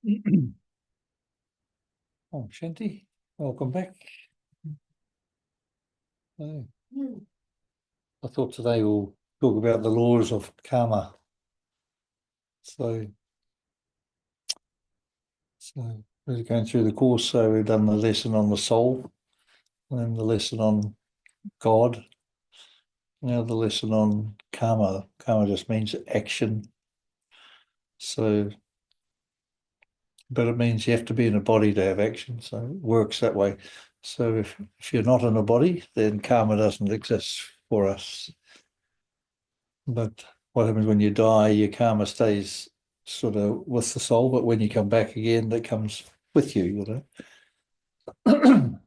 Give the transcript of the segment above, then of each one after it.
Oh, Shanti, welcome back. Oh, I thought today we'll talk about the laws of karma. So, so we're going through the course. So we've done the lesson on the soul, and then the lesson on God. Now the lesson on karma. Karma just means action. So, but it means you have to be in a body to have action. So it works that way. So if you're not in a body, then karma doesn't exist for us. But what happens when you die, your karma stays sort of with the soul, but when you come back again, that comes with you,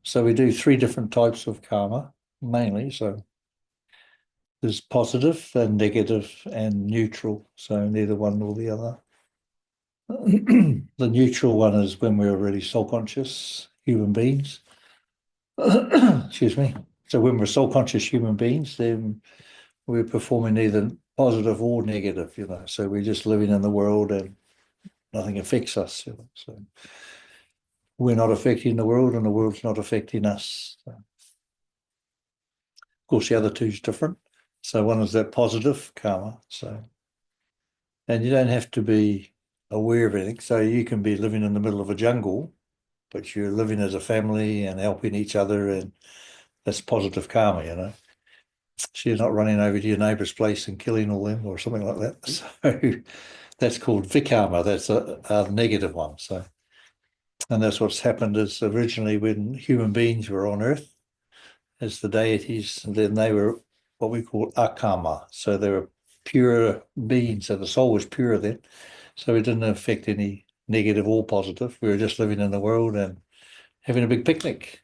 So we do three different types of karma, mainly. So there's positive and negative and neutral. So neither one nor the other. The neutral one is when we're really soul conscious human beings. Excuse me. So when we're soul conscious human beings, then we're performing either positive or negative. So we're just living in the world and nothing affects us. So we're not affecting the world and the world's not affecting us. So, of course, the other two is different. So one is that positive karma. So, and you don't have to be aware of anything. So you can be living in the middle of a jungle, but you're living as a family and helping each other, and that's positive karma. So you're not running over to your neighbour's place and killing all them or something like that. So that's called vikarma. That's a negative one. So, and that's what's happened is originally when human beings were on Earth as the deities, and then they were what we call akama. So they were pure beings. So the soul was pure then. So it didn't affect any negative or positive. We were just living in the world and having a big picnic,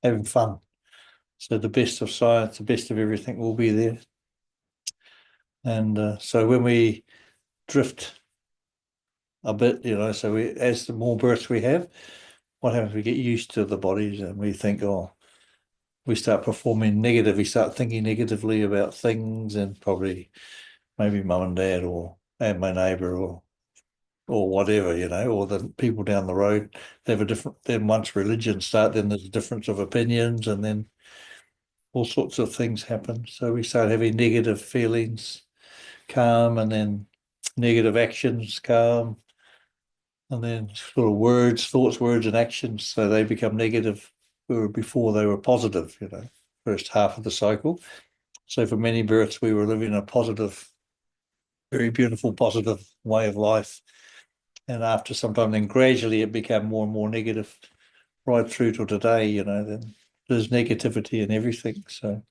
having fun. So the best of science, the best of everything will be there. And so when we drift a bit, so as the more births we have, what happens? We get used to the bodies and we think, oh, we start performing negative. We start thinking negatively about things and probably maybe mum and dad and my neighbour or whatever, or the people down the road. They have a different. Then once religions start, then there's a difference of opinions, and then all sorts of things happen. So we start having negative feelings, calm, and then negative actions, calm, and then sort of thoughts, words, and actions. So they become negative, where before they were positive, first half of the cycle. So for many births, we were living a positive, very beautiful, positive way of life. And after some time, then gradually it became more and more negative, right through to today, then there's negativity in everything. So,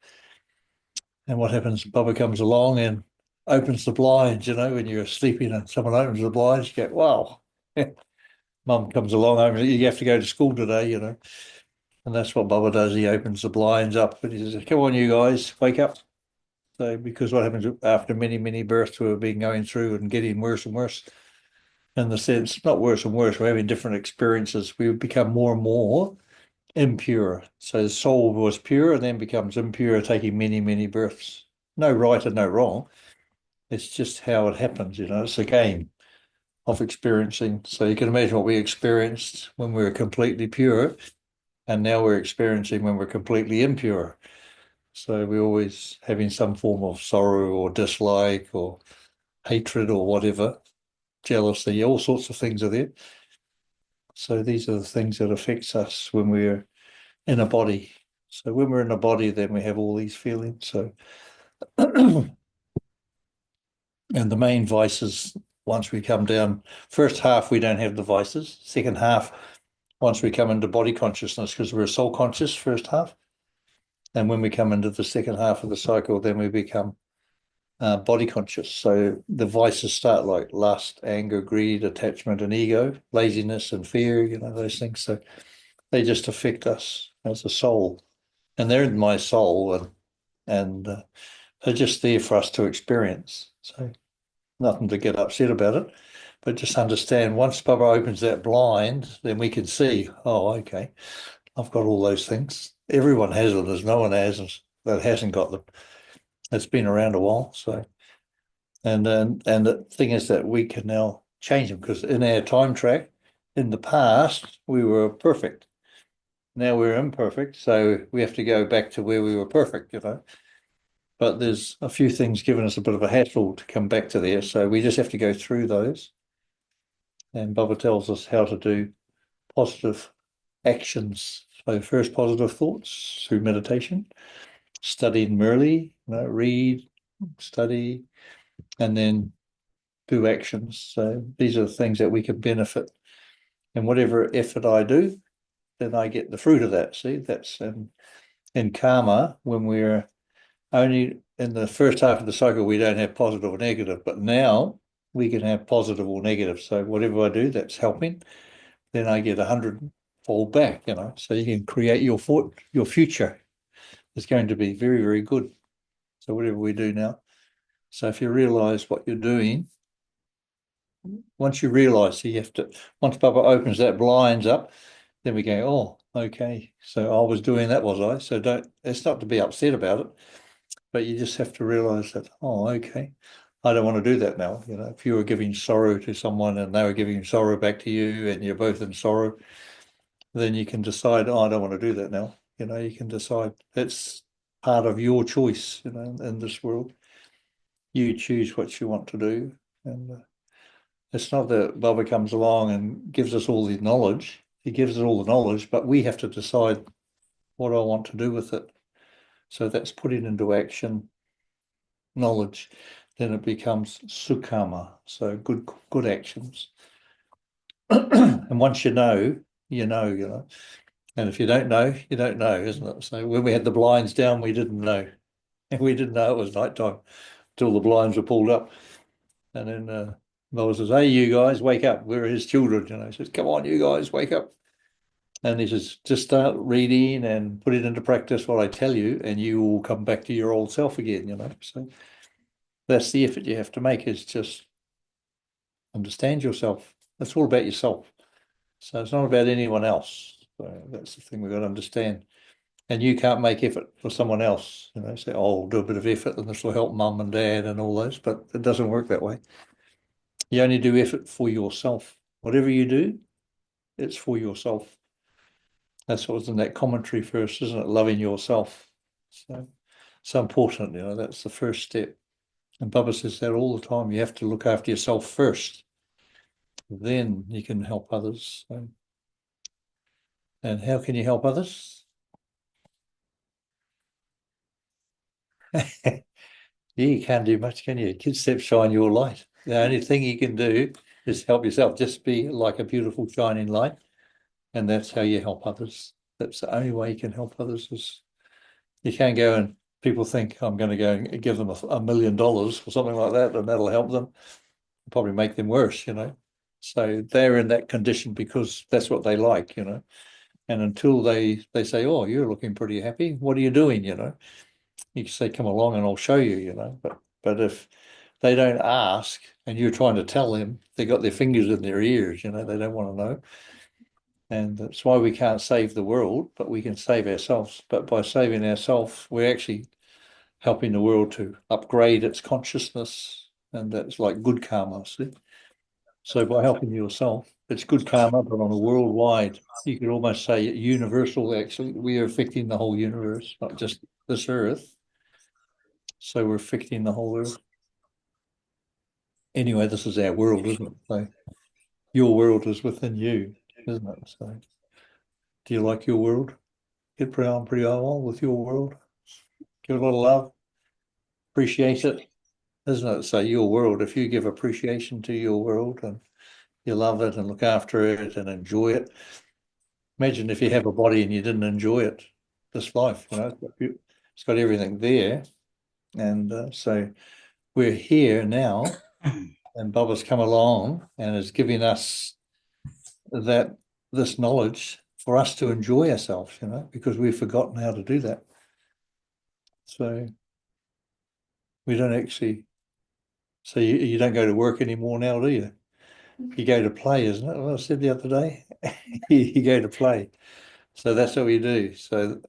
and what happens, Bubba comes along and opens the blinds, when you're sleeping and someone opens the blinds, you go, wow. Mum comes along, you have to go to school today. And that's what Bubba does. He opens the blinds up and he says, come on, you guys, wake up. So, because what happens after many, many births we've been going through and getting worse and worse, in the sense, not worse and worse, we're having different experiences. We become more and more impure. So the soul was pure and then becomes impure, taking many, many births. No right and no wrong. It's just how it happens. It's a game of experiencing. So you can imagine what we experienced when we were completely pure, and now we're experiencing when we're completely impure. So we're always having some form of sorrow or dislike or hatred or whatever, jealousy, all sorts of things are there. So these are the things that affects us when we're in a body. So when we're in a body, then we have all these feelings. So, and the main vices, once we come down, first half, we don't have the vices. Second half, once we come into body consciousness, because we're soul conscious first half. And when we come into the second half of the cycle, then we become body conscious. So the vices start like lust, anger, greed, attachment, and ego, laziness and fear, those things. So they just affect us as a soul. And they're in my soul and they're just there for us to experience. So nothing to get upset about it, but just understand once Bubba opens that blind, then we can see, oh, okay, I've got all those things. Everyone has them. There's no one that hasn't got them. It's been around a while. So, and the thing is that we can now change them because in our time track, in the past we were perfect. Now we're imperfect, so we have to go back to where we were perfect, But there's a few things giving us a bit of a hassle to come back to there, so we just have to go through those. And Baba tells us how to do positive actions. So first, positive thoughts through meditation, studying merely, read, study, and then do actions. So these are the things that we can benefit. And whatever effort I do, then I get the fruit of that. See, that's in karma when we're only in the first half of the cycle, we don't have positive or negative, but now we can have positive or negative. So whatever I do, that's helping. Then I get 100-fold back, So you can create your future is going to be very, very good. So whatever we do now. So if you realize what you're doing, once you realize you have to, once Baba opens that blinds up, then we go, oh, okay. So I was doing that, was I? So it's not to be upset about it, but you just have to realize that, oh, okay. I don't want to do that now. If you were giving sorrow to someone and they were giving sorrow back to you and you're both in sorrow, then you can decide, oh, I don't want to do that now. You can decide it's part of your choice, in this world. You choose what you want to do. And it's not that Baba comes along and gives us all the knowledge. He gives us all the knowledge, but we have to decide what I want to do with it. So that's putting into action knowledge. Then it becomes sukhama, so good actions. And once you know, you know. And if you don't know, you don't know, isn't it? So when we had the blinds down, we didn't know. And we didn't know it was nighttime until the blinds were pulled up. And then Moses says, hey, you guys, wake up. We're his children. He says, come on, you guys, wake up. And he says, just start reading and put it into practice what I tell you, and you will come back to your old self again, So that's the effort you have to make, is just understand yourself. It's all about yourself. So it's not about anyone else. So that's the thing we've got to understand. And you can't make effort for someone else, say, oh, I'll do a bit of effort and this will help mum and dad and all those, but it doesn't work that way. You only do effort for yourself. Whatever you do, it's for yourself. That's what was in that commentary first, isn't it? Loving yourself. So important, that's the first step. And Baba says that all the time. You have to look after yourself first. Then you can help others. And how can you help others? You can't do much, can you? Kids step shine your light. The only thing you can do is help yourself. Just be like a beautiful shining light. And that's how you help others. That's the only way you can help others. Is you can't go and people think I'm going to go and give them $1 million or something like that, and that'll help them. Probably make them worse. So they're in that condition because that's what they like. And until they say, oh, you're looking pretty happy, what are you doing? You can say, come along and I'll show you. But if they don't ask and you're trying to tell them, they got their fingers in their ears, they don't want to know. And that's why we can't save the world, but we can save ourselves. But by saving ourselves, we're actually helping the world to upgrade its consciousness. And that's like good karma, see? So by helping yourself, it's good karma, but on a worldwide, you could almost say universal, actually. We are affecting the whole universe, not just this earth. So we're affecting the whole earth. Anyway, this is our world, isn't it? So your world is within you, isn't it? So do you like your world? Get pretty well with your world. Give it a lot of love. Appreciate it, isn't it? So your world, if you give appreciation to your world and you love it and look after it and enjoy it. Imagine if you have a body and you didn't enjoy it, this life, it's got everything there. And so we're here now, and Baba's come along and is giving us this knowledge for us to enjoy ourselves, because we've forgotten how to do that. So we don't actually, so you don't go to work anymore now, do you? You go to play, isn't it? What I said the other day, you go to play. So that's what we do. So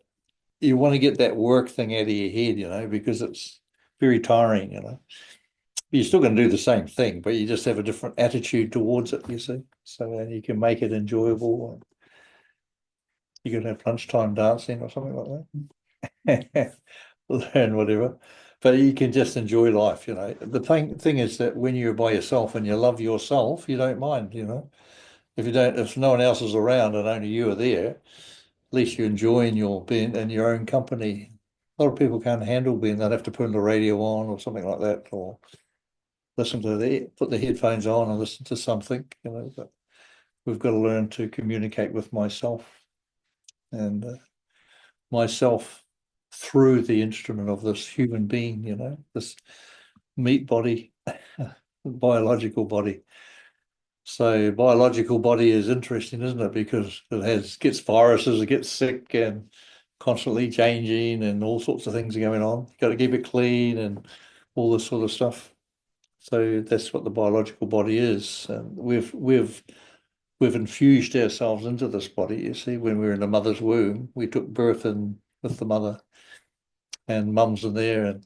you want to get that work thing out of your head, because it's very tiring. You're still going to do the same thing, but you just have a different attitude towards it, you see. So you can make it enjoyable. You can have lunchtime dancing or something like that. Learn whatever. But you can just enjoy life, you know. The thing is that when you're by yourself and you love yourself, you don't mind, you know. If no one else is around and only you are there, at least you're enjoying your being in your own company. A lot of people can't handle being, they'd have to put the radio on or something like that, or put the headphones on and listen to something, you know. But we've got to learn to communicate with myself and myself through the instrument of this human being, you know, this meat body, biological body. So biological body is interesting, isn't it? Because gets viruses, it gets sick and constantly changing and all sorts of things are going on. Got to keep it clean and all this sort of stuff. So that's what the biological body is. And we've infused ourselves into this body. You see, when we were in the mother's womb, we took birth in with the mother, and mum's in there,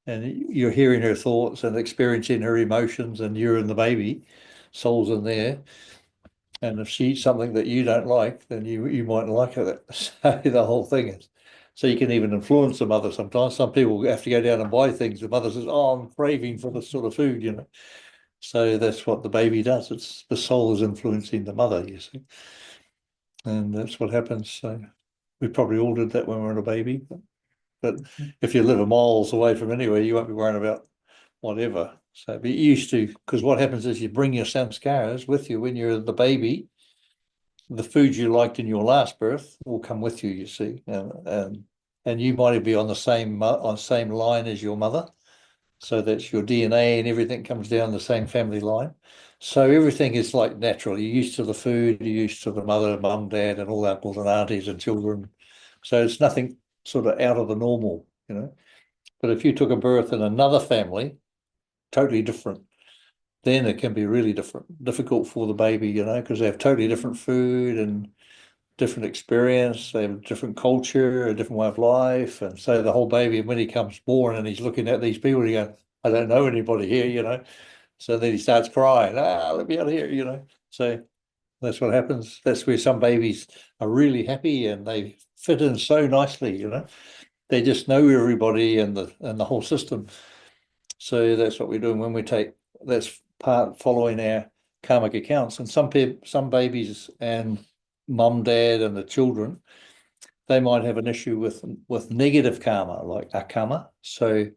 and you're hearing her thoughts and experiencing her emotions, and you're in the baby, soul's in there. And if she eats something that you don't like, then you might like it. So the whole thing is. So you can even influence the mother sometimes. Some people have to go down and buy things. The mother says, "Oh, I'm craving for this sort of food," you know. So that's what the baby does. It's the soul is influencing the mother, you see. And that's what happens. So we probably all did that when we were a baby. But if you live miles away from anywhere, you won't be worrying about whatever. So be used to, because what happens is you bring your samskaras with you when you're the baby. The food you liked in your last birth will come with you, you see, and you might be on the same line as your mother, so that's your DNA and everything comes down the same family line. So everything is like natural. You're used to the food, you're used to the mother, mum, dad, and all uncles and aunties and children. So it's nothing sort of out of the normal, you know. But if you took a birth in another family, totally different, then it can be really difficult for the baby, you know, because they have totally different food and different experience, they have a different culture, a different way of life. And so the whole baby, when he comes born and he's looking at these people, he goes, I don't know anybody here, you know. So then he starts crying, let me out of here, you know. So that's what happens. That's where some babies are really happy and they fit in so nicely, you know. They just know everybody and the whole system. So that's what we're doing when we take that's part following our karmic accounts. And some babies and mum, dad, and the children, they might have an issue with negative karma, like akama. So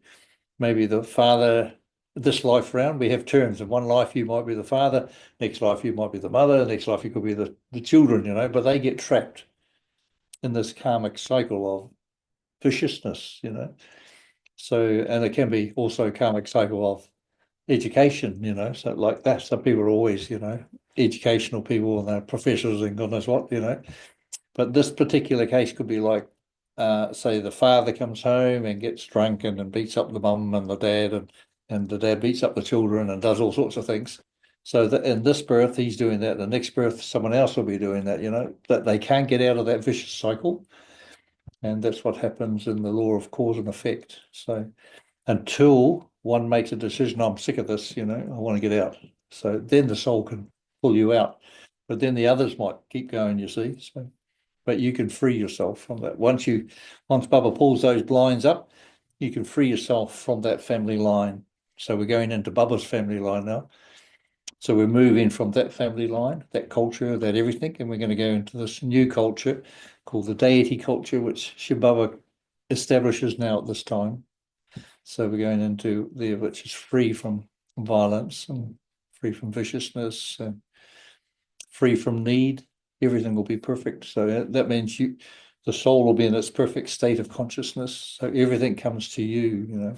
maybe the father, this life round, we have turns. In one life you might be the father, next life you might be the mother, next life you could be the children, you know, but they get trapped in this karmic cycle of viciousness, you know. So, and it can be also a karmic cycle of education, you know. So like that, some people are always, you know, educational people and they're professors and God knows what, you know. But this particular case could be like, say the father comes home and gets drunk and beats up the mum and the dad and the dad beats up the children and does all sorts of things. So that in this birth he's doing that, the next birth someone else will be doing that, you know, that they can't get out of that vicious cycle. And that's what happens in the law of cause and effect. So until one makes a decision, I'm sick of this, you know, I want to get out. So then the soul can pull you out. But then the others might keep going, you see. So but you can free yourself from that. Once Bubba pulls those blinds up, you can free yourself from that family line. So we're going into Bubba's family line now. So we're moving from that family line, that culture, that everything, and we're going to go into this new culture called the deity culture, which Shibaba establishes now at this time. So we're going into there, which is free from violence and free from viciousness and free from need. Everything will be perfect. So that means the soul will be in its perfect state of consciousness. So everything comes to you, you know.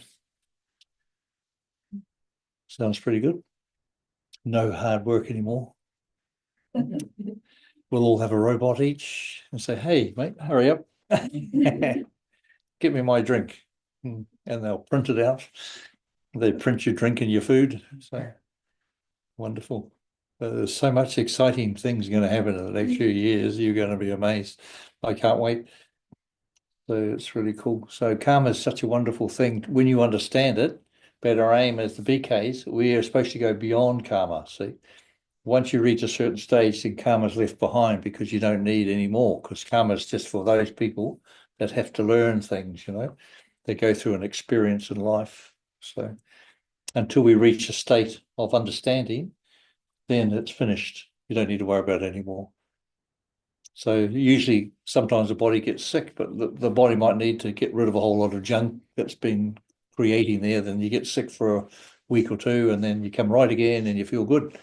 Sounds pretty good. No hard work anymore. We'll all have a robot each and say, hey, mate, hurry up. Get me my drink. And they'll print it out. They print your drink and your food. So wonderful. There's so much exciting things going to happen in the next few years. You're going to be amazed. I can't wait. So it's really cool. So karma is such a wonderful thing when you understand it. But our aim as the BKs, we are supposed to go beyond karma. See, once you reach a certain stage, then karma's left behind because you don't need any more, because karma is just for those people that have to learn things, They go through an experience in life. So until we reach a state of understanding, then it's finished. You don't need to worry about it anymore. So usually sometimes the body gets sick, but the body might need to get rid of a whole lot of junk that's been creating there. Then you get sick for a week or two and then you come right again and you feel good.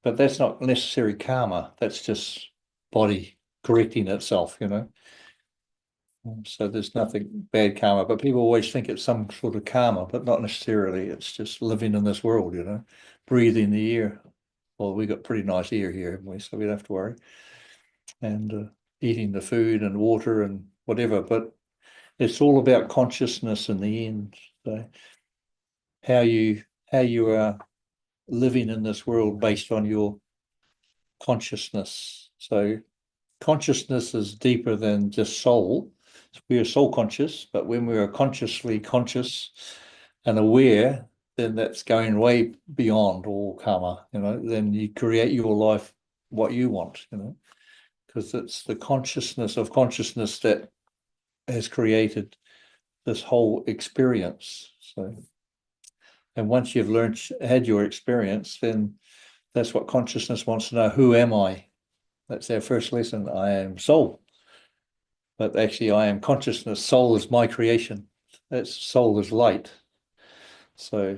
But that's not necessary karma. That's just body correcting itself. So there's nothing bad karma, but people always think it's some sort of karma, but not necessarily. It's just living in this world, breathing the air. Well, we got pretty nice air here, haven't we? So we don't have to worry. And eating the food and water and whatever. But it's all about consciousness in the end. So how you are living in this world based on your consciousness. So consciousness is deeper than just soul. We are soul conscious, but when we are consciously conscious and aware, then that's going way beyond all karma. Then you create your life what you want, because it's the consciousness of consciousness that has created this whole experience. So, and once you've had your experience, then that's what consciousness wants to know. Who am I? That's their first lesson. I am soul. But actually, I am consciousness. Soul is my creation. That's soul is light. So,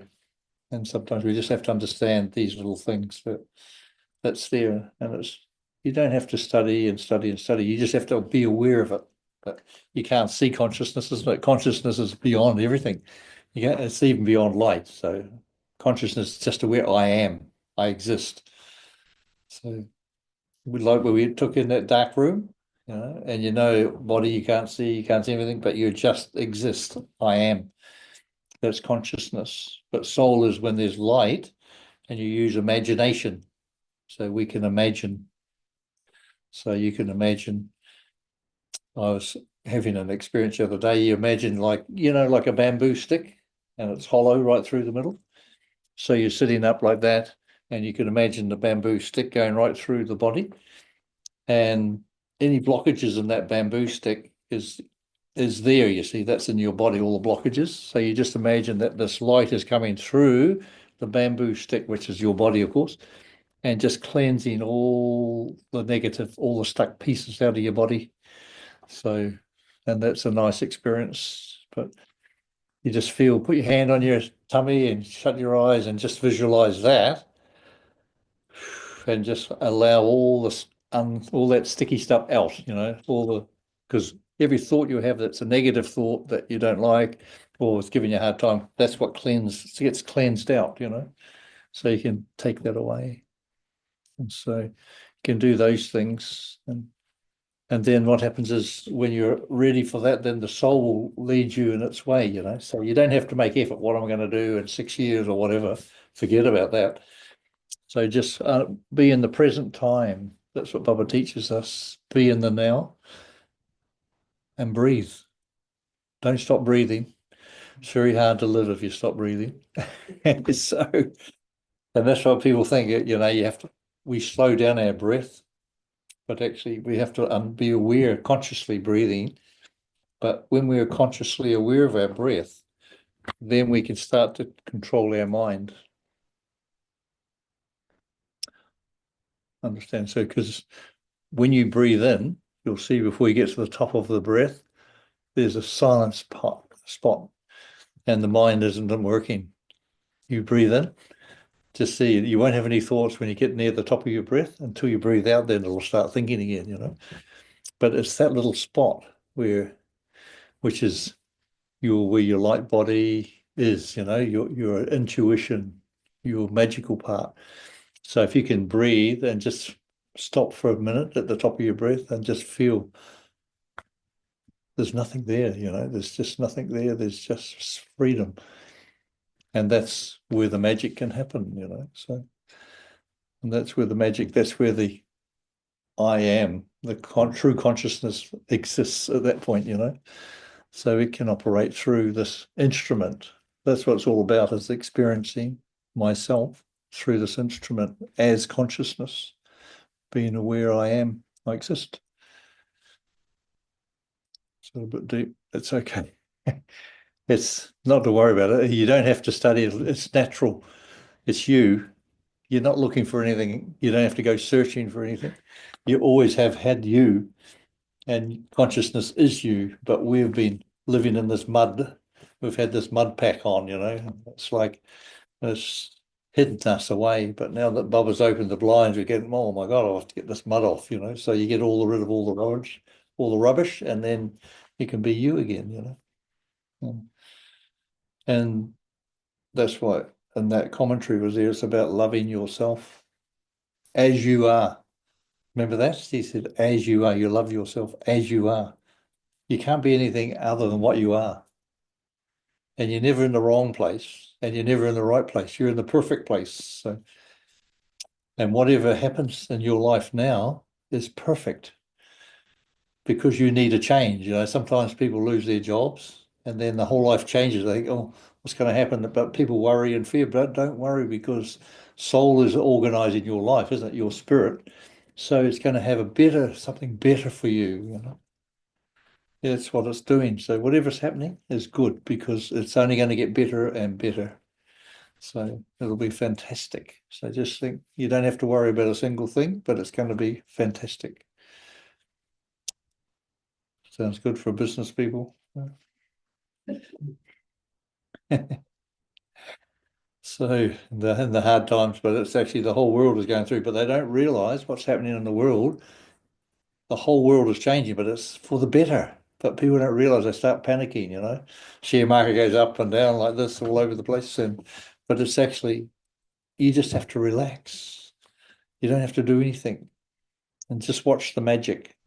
and sometimes we just have to understand these little things that's there. And you don't have to study and study and study. You just have to be aware of it. But you can't see consciousness, but consciousness is beyond everything. It's even beyond light. So consciousness is just aware I am. I exist. So like when we took in that dark room, and body you can't see anything, but you just exist. I am. That's consciousness. But soul is when there's light and you use imagination. So we can imagine. So you can imagine. I was having an experience the other day. You imagine like a bamboo stick and it's hollow right through the middle. So you're sitting up like that and you can imagine the bamboo stick going right through the body. And any blockages in that bamboo stick is there, you see, that's in your body, all the blockages. So you just imagine that this light is coming through the bamboo stick, which is your body, of course, and just cleansing all the negative, all the stuck pieces out of your body. So, and that's a nice experience. But you just put your hand on your tummy and shut your eyes and just visualize that and just allow all this all that sticky stuff out, because every thought you have that's a negative thought that you don't like or is giving you a hard time, that's what gets cleansed out. So you can take that away. And so you can do those things. And then what happens is when you're ready for that, then the soul will lead you in its way. So you don't have to make effort. What am I going to do in 6 years or whatever? Forget about that. So just be in the present time. That's what Baba teaches us. Be in the now and breathe. Don't stop breathing. It's very hard to live if you stop breathing. And that's what people think, we slow down our breath, but actually we have to be aware, consciously breathing. But when we are consciously aware of our breath, then we can start to control our mind. Understand? So, because when you breathe in, you'll see before you get to the top of the breath, there's a silent spot, and the mind isn't working. You breathe in, just see you won't have any thoughts when you get near the top of your breath until you breathe out, then it'll start thinking again. But it's that little spot which is where your light body is, your intuition, your magical part. So if you can breathe and just stop for a minute at the top of your breath and just feel there's nothing there, there's just nothing there. There's just freedom. And that's where the magic can happen. So, and that's where the I am, the true consciousness exists at that point. So it can operate through this instrument. That's what it's all about, is experiencing myself through this instrument as consciousness, being aware I exist. It's a little bit deep. It's okay. It's not to worry about it. You don't have to study it. It's natural. It's you. You're not looking for anything. You don't have to go searching for anything. You always have had you, and consciousness is you, but we've been living in this mud. We've had this mud pack on, It's like it's hidden us away. But now that Bubba's opened the blinds, we're getting, oh my God, I have to get this mud off. So you get rid of all the rubbish, and then you can be you again. And that's what, and that commentary was there. It's about loving yourself as you are. Remember that? He said, as you are, you love yourself as you are. You can't be anything other than what you are. And you're never in the wrong place, and you're never in the right place. You're in the perfect place. So, and whatever happens in your life now is perfect because you need a change. Sometimes people lose their jobs and then the whole life changes. They think, oh, what's going to happen? But people worry and fear, but don't worry, because soul is organizing your life, isn't it? Your spirit. So it's going to have something better for you. That's what it's doing. So whatever's happening is good because it's only going to get better and better. So it'll be fantastic. So just think you don't have to worry about a single thing, but it's going to be fantastic. Sounds good for business people. So in the hard times, but it's actually the whole world is going through, but they don't realize what's happening in the world. The whole world is changing, but it's for the better. But people don't realize, they start panicking. Share market goes up and down like this all over the place. But it's actually, you just have to relax. You don't have to do anything and just watch the magic.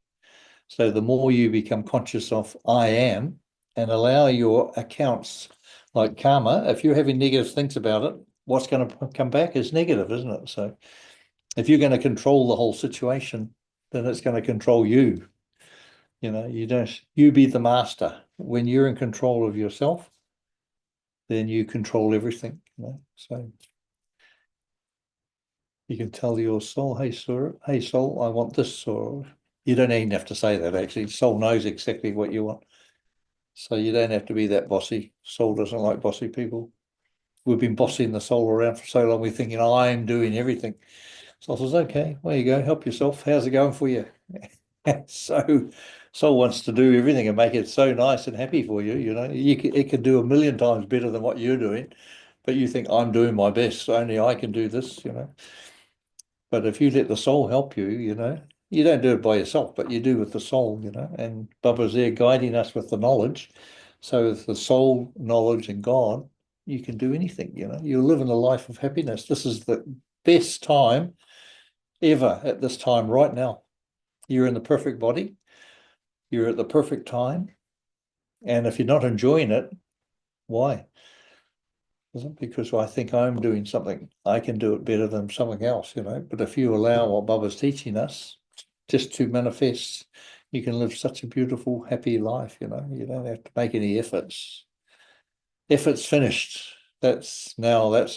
So the more you become conscious of I am and allow your accounts like karma, if you're having negative things about it, what's going to come back is negative, isn't it? So if you're going to control the whole situation, then it's going to control you. You be the master. When you're in control of yourself, then you control everything. So you can tell your soul, hey soul, I want this, or you don't even have to say that actually. Soul knows exactly what you want. So you don't have to be that bossy. Soul doesn't like bossy people. We've been bossing the soul around for so long, we're thinking, I'm doing everything. Soul says, okay, there you go, help yourself. How's it going for you? So soul wants to do everything and make it so nice and happy for you. It can do a million times better than what you're doing, but you think, I'm doing my best, only I can do this. But if you let the soul help you, you don't do it by yourself, but you do with the soul. And Bubba's there guiding us with the knowledge. So with the soul, knowledge, and God, you can do anything. You live in a life of happiness. This is the best time ever at this time right now. You're in the perfect body. You're at the perfect time. And if you're not enjoying it, why? Is it because I think I'm doing something? I can do it better than something else. But if you allow what Bubba's teaching us just to manifest, you can live such a beautiful, happy life. You don't have to make any efforts. Efforts finished. That's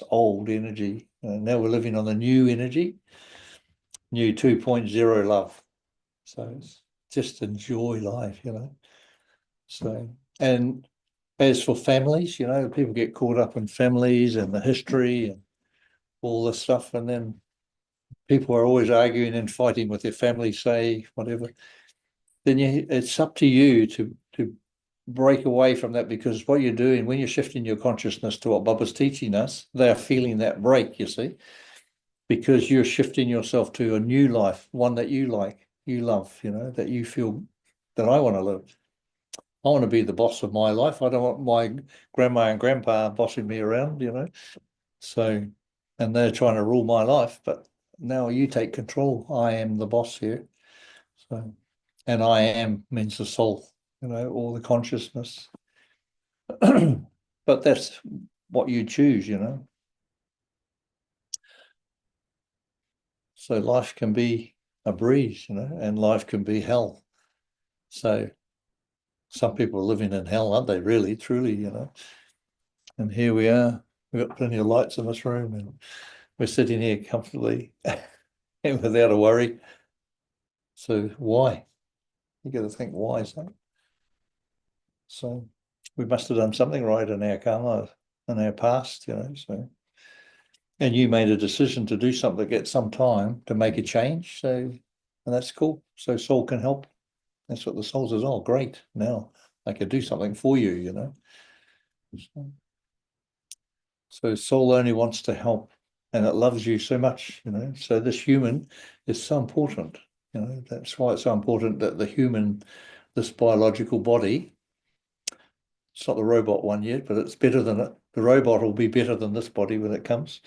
old energy. Now we're living on the new energy, new 2.0 love. So it's just enjoy life. So, and as for families, people get caught up in families and the history and all this stuff, and then people are always arguing and fighting with their family, say whatever. Then it's up to you to break away from that, because what you're doing when you're shifting your consciousness to what Bubba's teaching us, they are feeling that break, you see, because you're shifting yourself to a new life, one that you like, you love, that you feel that I want to live. I want to be the boss of my life. I don't want my grandma and grandpa bossing me around. So, and they're trying to rule my life, but now you take control. I am the boss here. So, and I am means the soul, all the consciousness. But that's what you choose. So life can be a breeze, and life can be hell. So some people are living in hell, aren't they? Really, truly. And here we are. We've got plenty of lights in this room and we're sitting here comfortably and without a worry. So why? You got to think why so. So we must have done something right in our karma in our past, so and you made a decision to do something at some time to make a change. So and that's cool. So soul can help. That's what the soul says. Oh, great. Now I can do something for you. So soul only wants to help and it loves you so much. So this human is so important. That's why it's so important that the human, this biological body, it's not the robot one yet, but it's better than it. The robot will be better than this body when it comes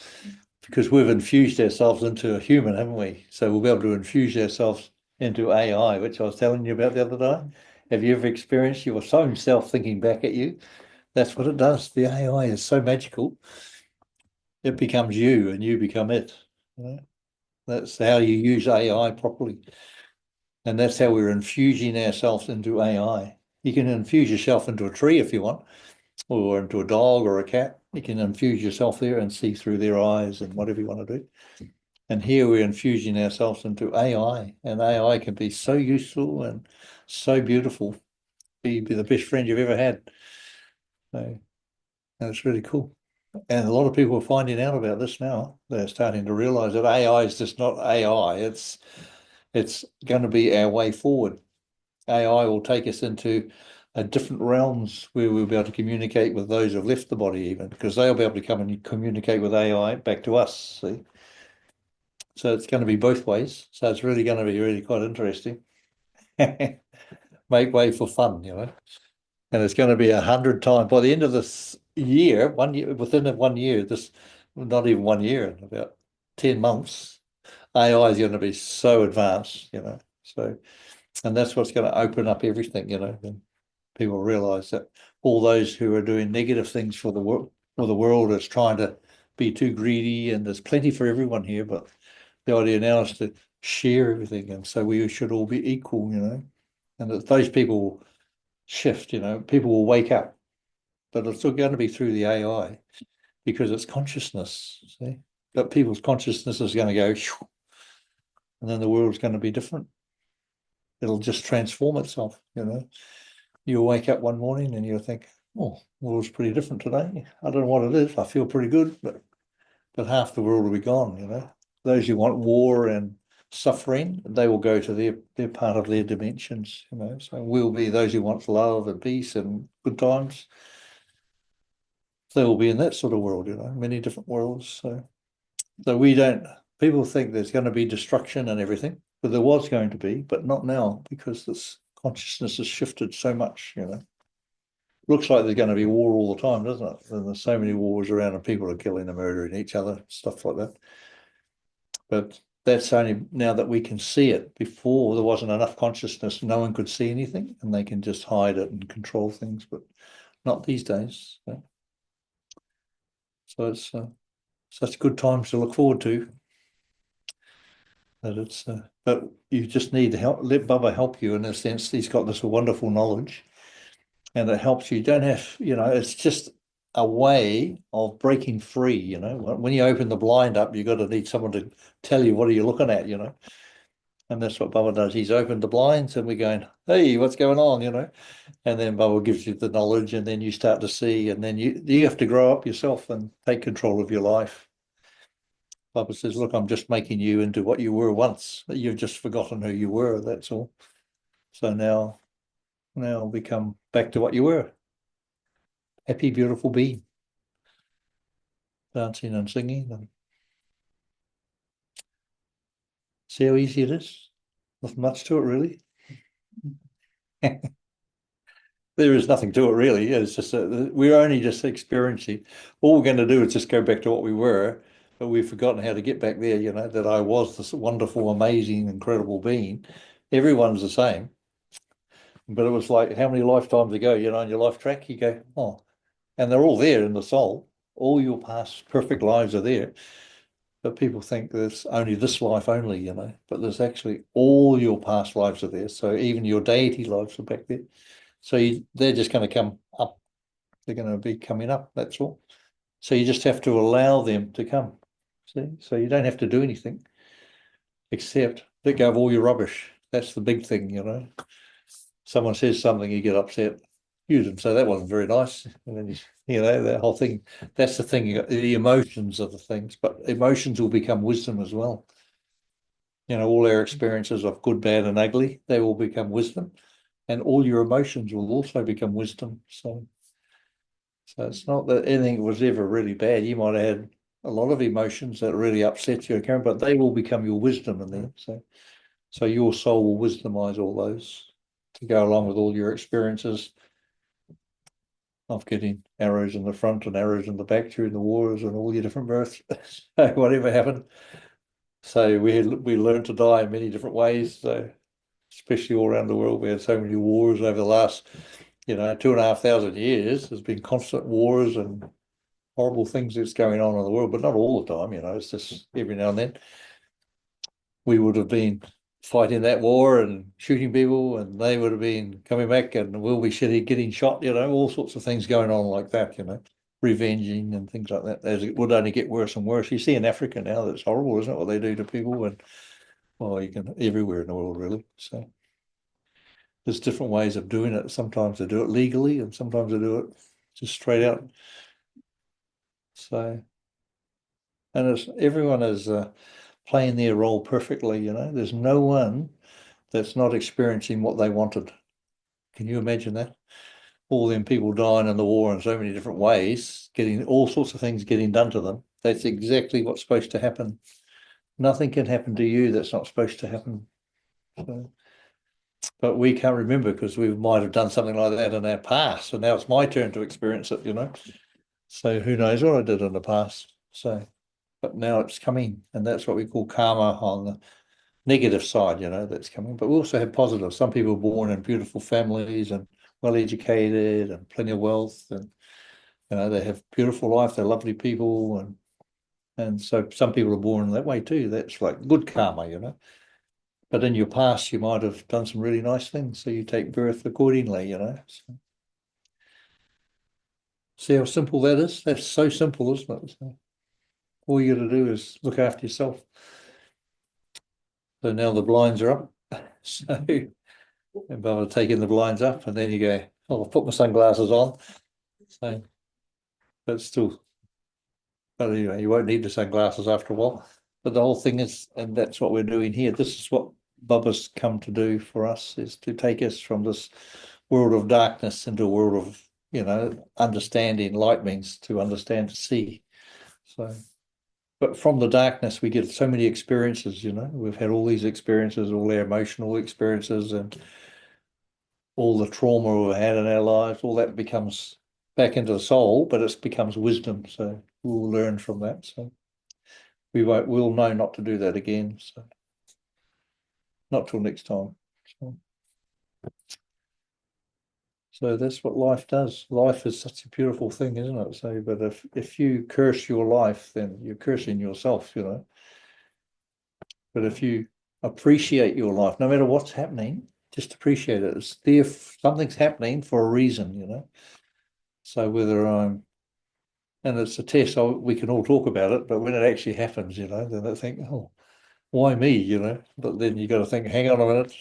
because we've infused ourselves into a human, haven't we? So we'll be able to infuse ourselves into AI, which I was telling you about the other day. Have you ever experienced your own self thinking back at you? That's what it does. The AI is so magical. It becomes you and you become it. That's how you use AI properly. And that's how we're infusing ourselves into AI. You can infuse yourself into a tree if you want, or into a dog or a cat. You can infuse yourself there and see through their eyes and whatever you want to do. And here we're infusing ourselves into AI, and AI can be so useful and so beautiful. Be the best friend you've ever had. So that's really cool. And a lot of people are finding out about this now. They're starting to realize that AI is just not AI. It's going to be our way forward. AI will take us into a different realms where we'll be able to communicate with those who've left the body even, because they'll be able to come and communicate with AI back to us. See? So it's going to be both ways. So it's really going to be really quite interesting. Make way for fun. And it's going to be 100 times by the end of this year, 1 year, within 1 year, this not even 1 year, in about 10 months, AI is going to be so advanced. So, and that's what's going to open up everything. And people realize that all those who are doing negative things for the world is trying to be too greedy, and there's plenty for everyone here, but the idea now is to share everything, and so we should all be equal. And that those people shift. People will wake up, but it's still going to be through the AI because it's consciousness. See, but people's consciousness is going to go, and then the world's going to be different. It'll just transform itself. You'll wake up one morning and you'll think, oh, the world's pretty different today. I don't know what it is. I feel pretty good, but half the world will be gone. Those who want war and suffering, they will go to their part of their dimensions. So we'll be those who want love and peace and good times. They will be in that sort of world, many different worlds. So we don't, people think there's going to be destruction and everything, but there was going to be, but not now because this consciousness has shifted so much. Looks like there's going to be war all the time, doesn't it? And there's so many wars around and people are killing and murdering each other, stuff like that. But that's only now that we can see it. Before there wasn't enough consciousness, no one could see anything and they can just hide it and control things, but not these days. So it's such good times to look forward to. But you just need to let Bubba help you in a sense. He's got this wonderful knowledge and it helps you. You don't have, it's just a way of breaking free. When you open the blind up, you've got to need someone to tell you what are you looking at. And that's what Bubba does. He's opened the blinds and we're going, hey, what's going on? And then Bubba gives you the knowledge and then you start to see and then you have to grow up yourself and take control of your life. Bubba says, look, I'm just making you into what you were once. You've just forgotten who you were, that's all. So now become back to what you were. Happy, beautiful being. Dancing and singing. And see how easy it is? Nothing much to it, really. There is nothing to it, really. It's just we're only just experiencing. All we're going to do is just go back to what we were, but we've forgotten how to get back there, that I was this wonderful, amazing, incredible being. Everyone's the same. But it was like how many lifetimes ago, on your life track, you go, oh, and they're all there in the soul. All your past perfect lives are there. But people think there's only this life only, but there's actually all your past lives are there. So even your deity lives are back there. So they're just going to come up, They're going to be coming up, that's all. So you just have to allow them to come. See? So you don't have to do anything except let go of all your rubbish. That's the big thing, you know. Someone says something, you get upset. You didn't say that wasn't very nice. And then you know, that whole thing, that's the thing, the emotions are the things, but emotions will become wisdom as well. You know, all our experiences of good, bad, and ugly, they will become wisdom. And all your emotions will also become wisdom. So it's not that anything was ever really bad. You might have had a lot of emotions that really upset you, Karen, but they will become your wisdom in there. So your soul will wisdomize all those to go along with all your experiences of getting arrows in the front and arrows in the back during the wars and all your different births. So whatever happened. So we learned to die in many different ways. So especially all around the world, we had so many wars over the last, 2,500 years. There's been constant wars and horrible things that's going on in the world, but not all the time, it's just every now and then. We would have been fighting that war and shooting people, and they would have been coming back, and we'll be getting shot, all sorts of things going on like that, revenging and things like that. As it would only get worse and worse. You see in Africa now, that's horrible, isn't it, what they do to people? And well, you can everywhere in the world, really. So there's different ways of doing it. Sometimes they do it legally, and sometimes they do it just straight out. So, and everyone is playing their role perfectly. There's no one that's not experiencing what they wanted. Can you imagine that? All them people dying in the war in so many different ways, getting all sorts of things getting done to them. That's exactly what's supposed to happen. Nothing can happen to you that's not supposed to happen. So, but we can't remember because we might have done something like that in our past. And now it's my turn to experience it. So who knows what I did in the past. So, but now it's coming. And that's what we call karma on the negative side, that's coming. But we also have positive. Some people are born in beautiful families and well educated and plenty of wealth, and they have beautiful life. They're lovely people, and so some people are born that way too. That's like good karma. But in your past, you might have done some really nice things, so you take birth accordingly. So, see how simple that is? That's so simple, isn't it? So all you got to do is look after yourself. So now the blinds are up. So and by taking the blinds up, and then you go, oh, I'll put my sunglasses on. So, but still, but anyway, you won't need the sunglasses after a while. But the whole thing is, and that's what we're doing here. This is what Bubba's come to do for us, is to take us from this world of darkness into a world of, understanding. Light means to understand, to see. So, but from the darkness, we get so many experiences, We've had all these experiences, all our emotional experiences, and all the trauma we've had in our lives, all that becomes back into the soul, but it becomes wisdom. So we'll learn from that. So we'll know not to do that again. So not till next time. So that's what life does. Life is such a beautiful thing, isn't it? So, but if you curse your life, then you're cursing yourself. But if you appreciate your life, no matter what's happening, just appreciate it. It's there, something's happening for a reason. So whether and it's a test, we can all talk about it, but when it actually happens, then I think, oh, why me, But then you got to think, hang on a minute.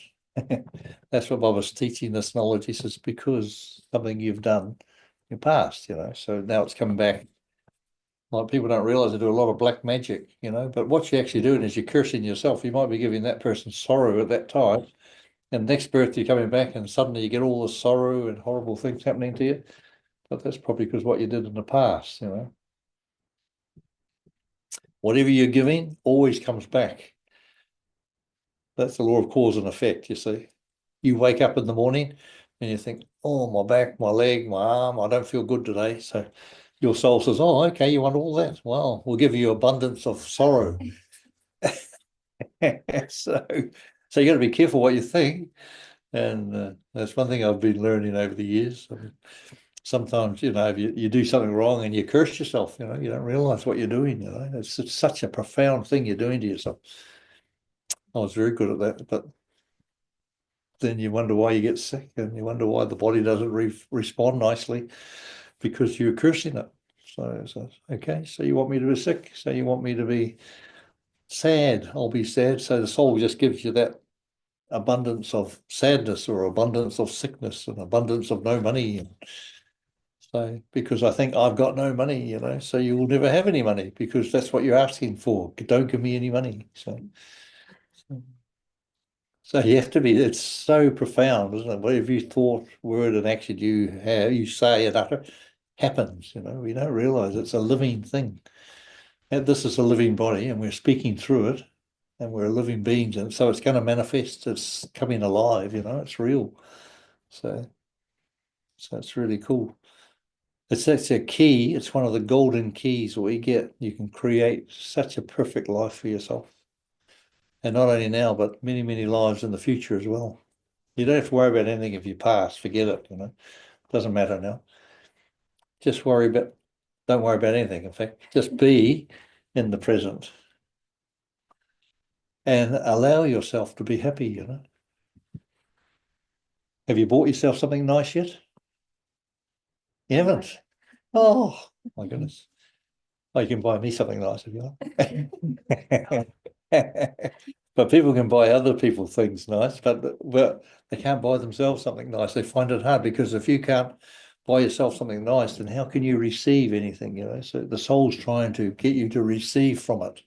That's what Bob was teaching this knowledge. He says, because something you've done in your past, so now it's coming back. Like people don't realize they do a lot of black magic, but what you're actually doing is you're cursing yourself. You might be giving that person sorrow at that time. And next birth you're coming back and suddenly you get all the sorrow and horrible things happening to you. But that's probably because what you did in the past, Whatever you're giving always comes back. That's the law of cause and effect, you see. You wake up in the morning and you think, oh, my back, my leg, my arm, I don't feel good today. So your soul says, oh, okay, you want all that? Well, we'll give you abundance of sorrow. so you got to be careful what you think. And that's one thing I've been learning over the years. I mean, sometimes, if you do something wrong and you curse yourself, you don't realize what you're doing, It's such a profound thing you're doing to yourself. I was very good at that, but then you wonder why you get sick and you wonder why the body doesn't respond nicely. because you're cursing it. So okay, so you want me to be sick? So you want me to be sad? I'll be sad. So the soul just gives you that abundance of sadness or abundance of sickness and abundance of no money. And so because I think I've got no money, so you will never have any money because that's what you're asking for. Don't give me any money. So you have to be, it's so profound, isn't it? Whatever you thought, word, and action you have, you say and utter, happens. We don't realize it's a living thing. And this is a living body, and we're speaking through it, and we're living beings, and so it's going to manifest. It's coming alive. It's real. So, so it's really cool. That's a key. It's one of the golden keys we get. You can create such a perfect life for yourself, and not only now, but many, many lives in the future as well. You don't have to worry about anything if you pass. Forget it. Doesn't matter now. Just worry about. Don't worry about anything. In fact, just be in the present and allow yourself to be happy. Have you bought yourself something nice yet? You haven't? Oh, my goodness. Oh, you can buy me something nice if you like. But people can buy other people things nice, but they can't buy themselves something nice. They find it hard because if you can't buy yourself something nice, then how can you receive anything? So the soul's trying to get you to receive from it.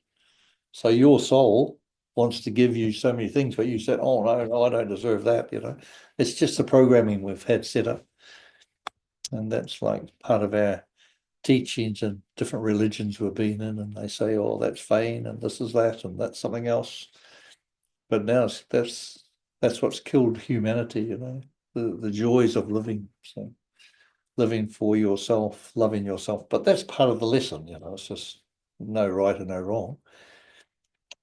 So your soul wants to give you so many things, but you said, "Oh no, I don't deserve that." It's just the programming we've had set up, and that's like part of our teachings and different religions we've been in, and they say, "Oh, that's vain, and this is that, and that's something else." But now that's what's killed humanity. The joys of living. So living for yourself, loving yourself. But that's part of the lesson. It's just no right and no wrong.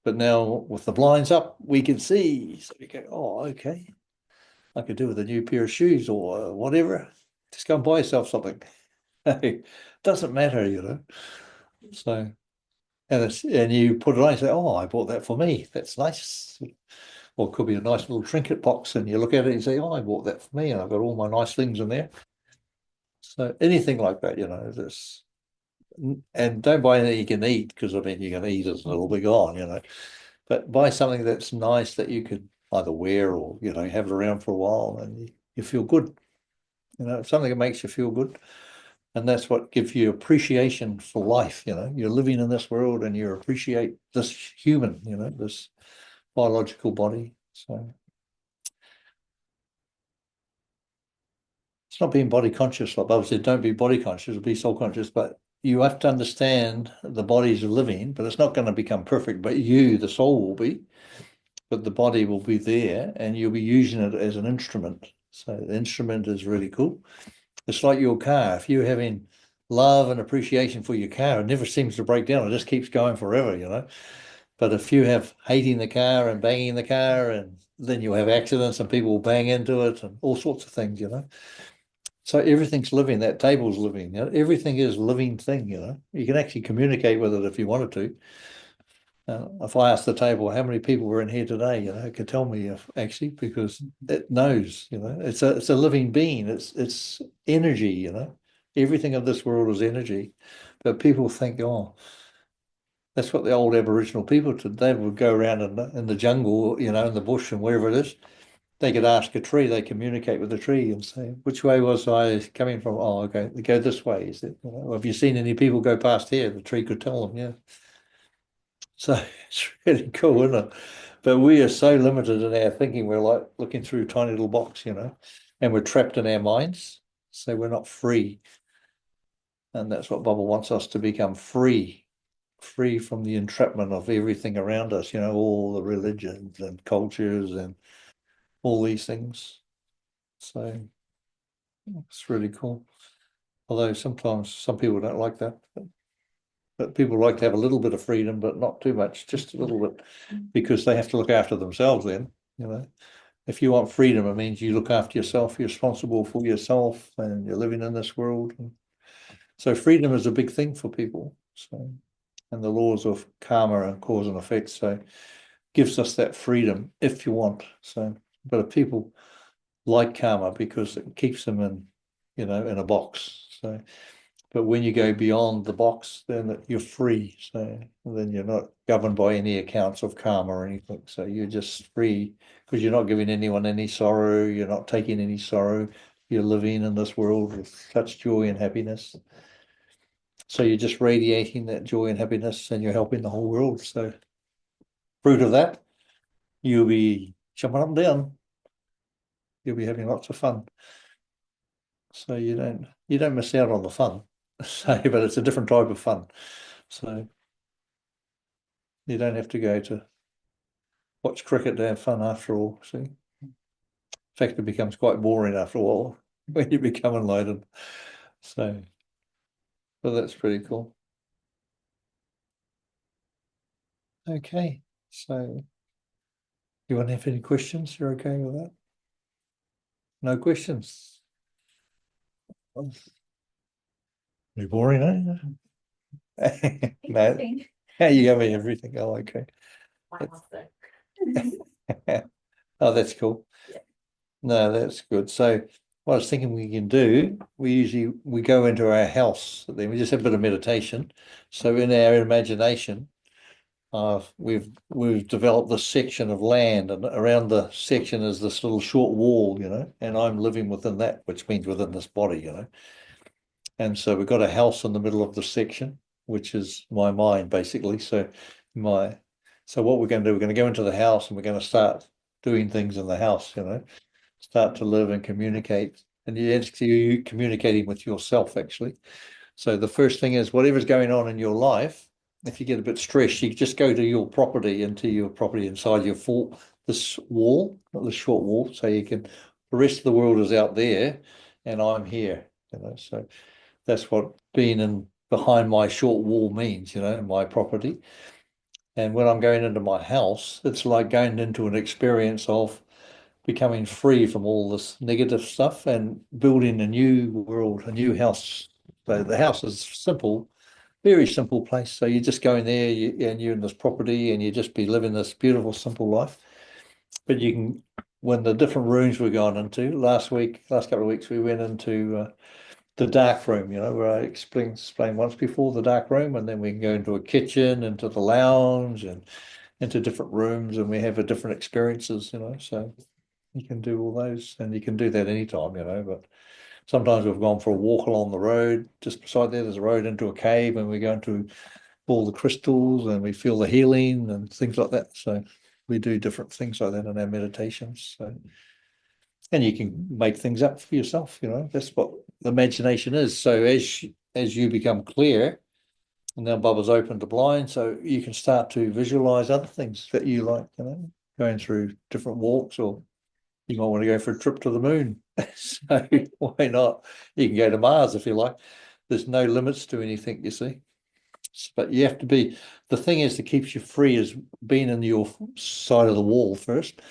But now with the blinds up, we can see. So we go, oh, okay. I could do with a new pair of shoes or whatever. Just go and buy yourself something. It doesn't matter. So and you put it on and say, oh, I bought that for me. That's nice. Or it could be a nice little trinket box, and you look at it and you say, oh, I bought that for me, and I've got all my nice things in there. So anything like that, this. And don't buy anything you can eat because I mean you can eat it and it'll be gone. But buy something that's nice that you could either wear or have it around for a while and you feel good. Something that makes you feel good. And that's what gives you appreciation for life. You're living in this world and you appreciate this human, this biological body. So it's not being body conscious, like Bob said, don't be body conscious, be soul conscious, but you have to understand the body's living, but it's not going to become perfect, but you, the soul, will be, but the body will be there and you'll be using it as an instrument. So the instrument is really cool. It's like your car. If you're having love and appreciation for your car, it never seems to break down. It just keeps going forever. But if you have hating the car and banging the car, and then you'll have accidents and people will bang into it and all sorts of things. So everything's living. That table's living. Everything is a living thing. You can actually communicate with it if you wanted to. If I asked the table how many people were in here today, it could tell me if actually because it knows. It's a living being. It's energy. Everything of this world is energy, but people think, oh, that's what the old Aboriginal people did. They would go around in the jungle, in the bush and wherever it is. They could ask a tree. They communicate with the tree and say, "Which way was I coming from?" Oh, okay, they go this way. Is it? Have you seen any people go past here? The tree could tell them. Yeah. So it's really cool, isn't it? But we are so limited in our thinking. We're like looking through a tiny little box, and we're trapped in our minds. So we're not free. And that's what Bubble wants us to become free from the entrapment of everything around us, all the religions and cultures and all these things. So it's really cool. Although sometimes some people don't like that. But people like to have a little bit of freedom, but not too much, just a little bit, because they have to look after themselves then. If you want freedom, it means you look after yourself, you're responsible for yourself, and you're living in this world. So freedom is a big thing for people. So, and the laws of karma and cause and effect. So gives us that freedom if you want. So, but if people like karma because it keeps them in a box. So, but when you go beyond the box, then you're free. So then you're not governed by any accounts of karma or anything. So you're just free because you're not giving anyone any sorrow. You're not taking any sorrow. You're living in this world with such joy and happiness. So you're just radiating that joy and happiness and you're helping the whole world. So fruit of that, you'll be jumping up and down. You'll be having lots of fun. So you don't miss out on the fun. So, but it's a different type of fun. So you don't have to go to watch cricket to have fun after all. See, in fact, it becomes quite boring after a while when you become enlightened. So, but that's pretty cool. Okay, so you want to have any questions? You're okay with that? No questions? You're boring, eh? No. Yeah, you gave me everything. Oh, okay. Oh, that's cool. No, that's good. So what I was thinking we can do, we go into our house, then we just have a bit of meditation. So in our imagination, we've developed this section of land, and around the section is this little short wall, and I'm living within that, which means within this body. And so we've got a house in the middle of the section, which is my mind, basically. My so what we're going to do, we're going to go into the house and we're going to start doing things in the house, start to live and communicate. And you communicating with yourself, actually. So the first thing is whatever's going on in your life, if you get a bit stressed, you just go to your property, into your property inside this wall, not this short wall, so you can, the rest of the world is out there and I'm here. So that's what being in behind my short wall means, my property. And when I'm going into my house, it's like going into an experience of becoming free from all this negative stuff and building a new world, a new house. So the house is simple, very simple place. So you just go in there and you're in this property and you just be living this beautiful, simple life. But you can, when the different rooms we've gone into, last couple of weeks, we went into the dark room, where I explained once before the dark room, and then we can go into a kitchen, into the lounge, and into different rooms, and we have a different experiences. So you can do all those, and you can do that anytime. But sometimes we've gone for a walk along the road. Just beside there's a road into a cave, and we go into all the crystals, and we feel the healing and things like that. So we do different things like that in our meditations. So, and you can make things up for yourself. That's what the imagination is. So as you become clear, and now Bubba's opened the blind, so you can start to visualize other things that you like, going through different walks, or you might want to go for a trip to the moon. So why not? You can go to Mars if you like. There's no limits to anything, you see. But you have to be, the thing is that keeps you free is being in your side of the wall first.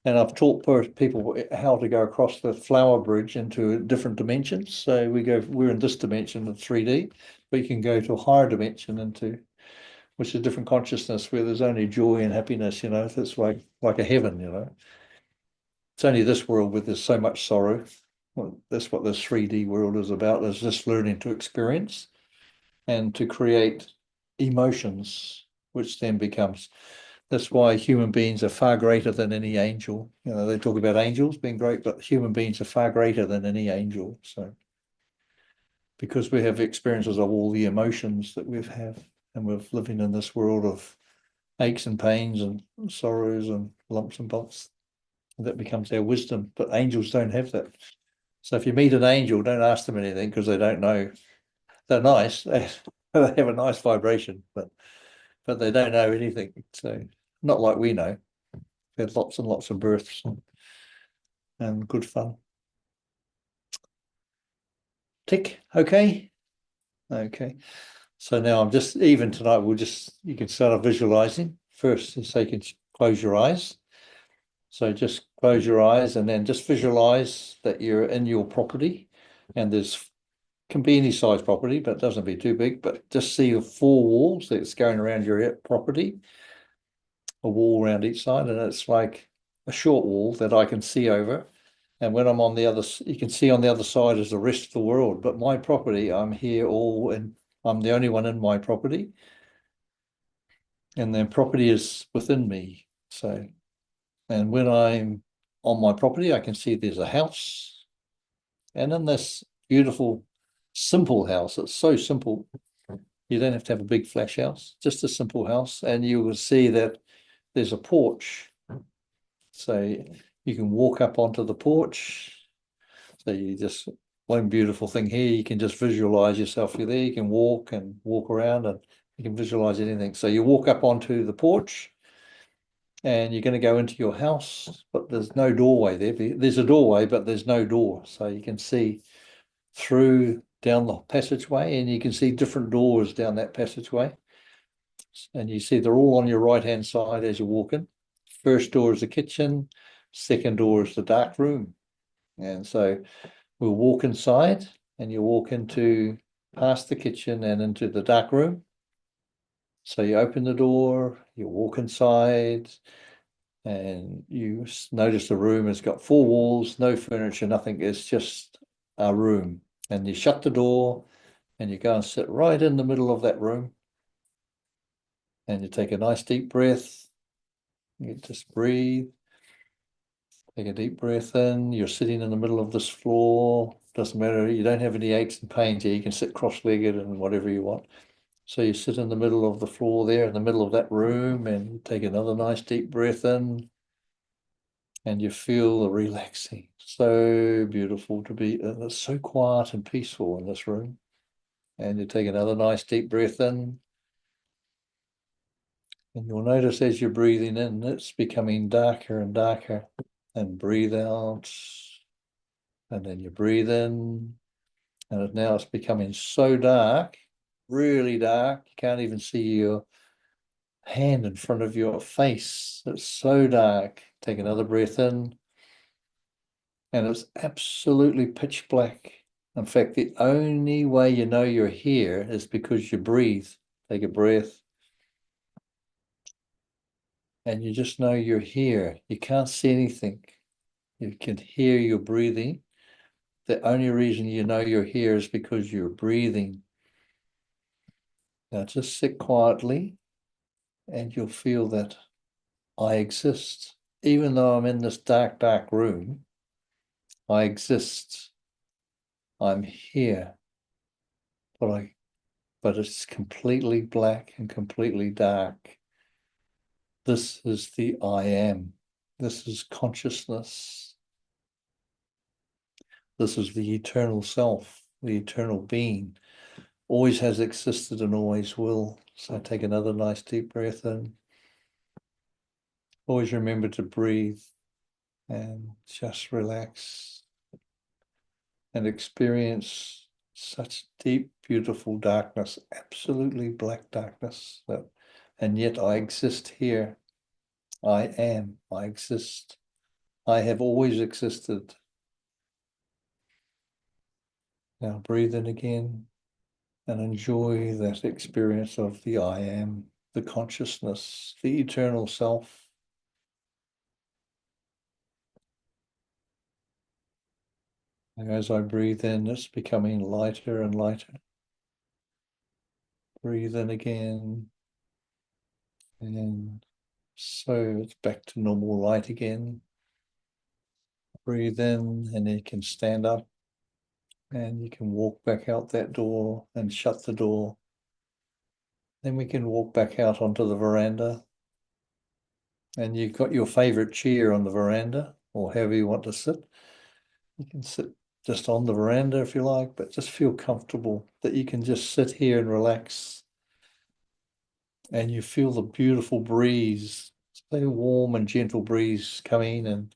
And I've taught people how to go across the flower bridge into different dimensions. So we're in this dimension of 3D, but you can go to a higher dimension which is a different consciousness where there's only joy and happiness. That's like a heaven. It's only this world where there's so much sorrow. Well, that's what this 3D world is about, is just learning to experience and to create emotions, which then becomes, that's why human beings are far greater than any angel. They talk about angels being great, but human beings are far greater than any angel. So, because we have experiences of all the emotions that we've had, and we're living in this world of aches and pains and sorrows and lumps and bumps, that becomes our wisdom. But angels don't have that. So if you meet an angel, don't ask them anything because they don't know. They're nice. They have a nice vibration, but they don't know anything. So not like we know. We had lots and lots of births and good fun. Tick. Okay. Okay. So now I'm just, even tonight, you can start visualizing first, so you can close your eyes. So just close your eyes and then just visualize that you're in your property, and can be any size property, but it doesn't be too big, but just see the four walls that's going around your property, a wall around each side, and it's like a short wall that I can see over. And when I'm on the other, you can see on the other side is the rest of the world. But my property, I'm here all in, I'm the only one in my property. And the property is within me. So, and when I'm on my property, I can see there's a house. And in this beautiful, simple house, it's so simple. You don't have to have a big flash house, just a simple house. And you will see that there's a porch. So you can walk up onto the porch. So you just, one beautiful thing here, you can just visualize yourself. You're there, you can walk and walk around and you can visualize anything. So you walk up onto the porch and you're going to go into your house, but there's no doorway there. There's a doorway, but there's no door. So you can see through down the passageway and you can see different doors down that passageway. And you see they're all on your right-hand side as you walk in. First door is the kitchen, second door is the dark room. And so we'll walk inside and you walk into past the kitchen and into the dark room. So you open the door, you walk inside, and you notice the room has got four walls, no furniture, nothing. It's just a room. And you shut the door and you go and sit right in the middle of that room. And you take a nice deep breath. You just breathe. Take a deep breath in. You're sitting in the middle of this floor. Doesn't matter. You don't have any aches and pains here. You can sit cross-legged and whatever you want. So you sit in the middle of the floor there, in the middle of that room, and take another nice deep breath in. And you feel the relaxing. So beautiful to be. It's so quiet and peaceful in this room. And you take another nice deep breath in. And you'll notice as you're breathing in, it's becoming darker and darker. And breathe out. And then you breathe in. And now it's becoming so dark, really dark. You can't even see your hand in front of your face. It's so dark. Take another breath in. And it's absolutely pitch black. In fact, the only way you know you're here is because you breathe. Take a breath. And you just know you're here. You can't see anything. You can hear your breathing. The only reason you know you're here is because you're breathing. Now just sit quietly and you'll feel that I exist. Even though I'm in this dark, dark room, I exist. I'm here. But it's completely black and completely dark. This is the I am. This is consciousness. This is the eternal self, the eternal being. Always has existed and always will. So take another nice deep breath in. Always remember to breathe and just relax and experience such deep, beautiful darkness, absolutely black darkness. And yet I exist here. I am, I exist. I have always existed. Now breathe in again and enjoy that experience of the I am, the consciousness, the eternal self. And as I breathe in, it's becoming lighter and lighter. Breathe in again. And so it's back to normal light again. Breathe in and you can stand up and you can walk back out that door and shut the door. Then we can walk back out onto the veranda. And you've got your favorite chair on the veranda or however you want to sit. You can sit just on the veranda if you like, but just feel comfortable that you can just sit here and relax. And you feel the beautiful breeze, so warm and gentle breeze coming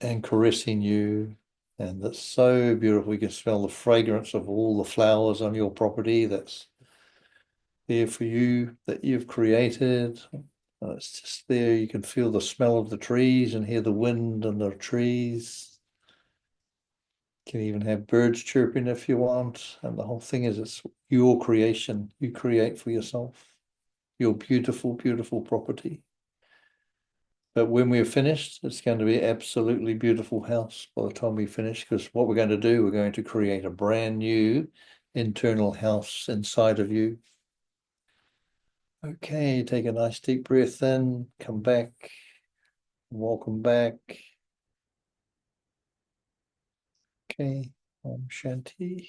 and caressing you. And that's so beautiful. You can smell the fragrance of all the flowers on your property that's there for you, that you've created. It's just there. You can feel the smell of the trees and hear the wind and the trees. You can even have birds chirping if you want. And the whole thing is it's your creation. You create for yourself. Your beautiful, beautiful property. But when we're finished, it's going to be absolutely beautiful house by the time we finish, because what we're going to do, we're going to create a brand new internal house inside of you. Okay, take a nice deep breath in, come back, welcome back. Okay, Om Shanti.